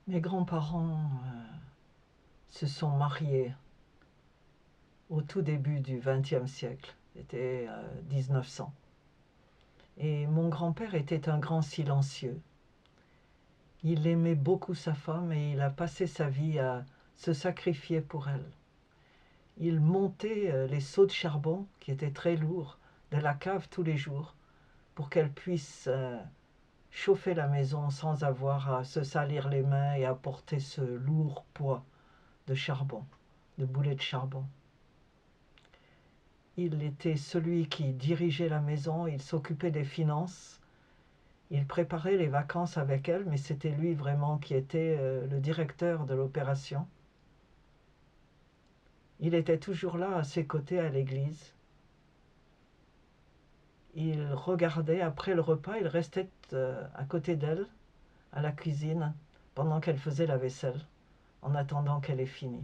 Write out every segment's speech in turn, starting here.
Mes grands-parents se sont mariés au tout début du XXe siècle, c'était 1900. Et mon grand-père était un grand silencieux. Il aimait beaucoup sa femme et il a passé sa vie à se sacrifier pour elle. Il montait les seaux de charbon, qui étaient très lourds, de la cave tous les jours pour qu'elle puisse chauffer la maison sans avoir à se salir les mains et à porter ce lourd poids de charbon, de boulets de charbon. Il était celui qui dirigeait la maison, il s'occupait des finances, il préparait les vacances avec elle, mais c'était lui vraiment qui était le directeur de l'opération. Il était toujours là à ses côtés à l'église. Il regardait, après le repas, il restait à côté d'elle, à la cuisine, pendant qu'elle faisait la vaisselle, en attendant qu'elle ait fini.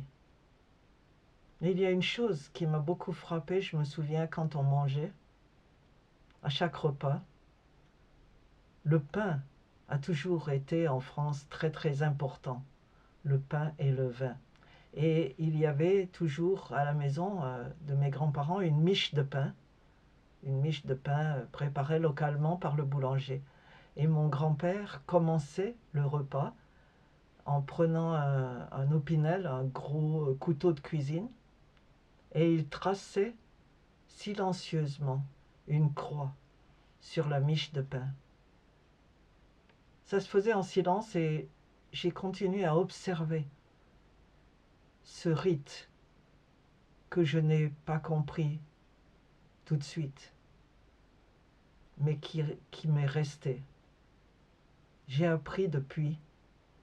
Mais il y a une chose qui m'a beaucoup frappée, je me souviens quand on mangeait, à chaque repas, le pain a toujours été en France très très important, le pain et le vin. Et il y avait toujours à la maison de mes grands-parents une miche de pain préparée localement par le boulanger. Et mon grand-père commençait le repas en prenant un opinel, un gros couteau de cuisine, et il traçait silencieusement une croix sur la miche de pain. Ça se faisait en silence et j'ai continué à observer ce rite que je n'ai pas compris tout de suite, mais qui m'est resté. J'ai appris depuis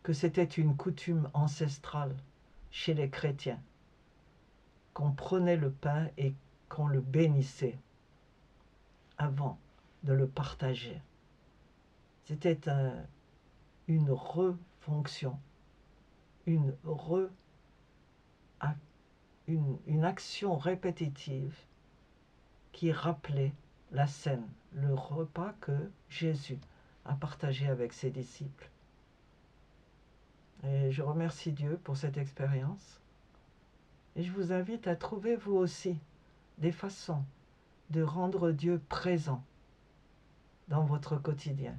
que c'était une coutume ancestrale chez les chrétiens, qu'on prenait le pain et qu'on le bénissait avant de le partager. C'était une refonction, une, une action répétitive qui rappelait la scène, le repas que Jésus a partagé avec ses disciples. Et je remercie Dieu pour cette expérience. Et je vous invite à trouver vous aussi des façons de rendre Dieu présent dans votre quotidien.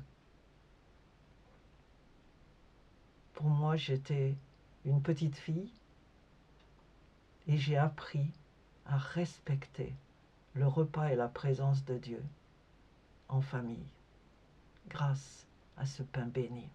Pour moi, j'étais une petite fille et j'ai appris à respecter le repas et la présence de Dieu en famille, grâce à ce pain béni.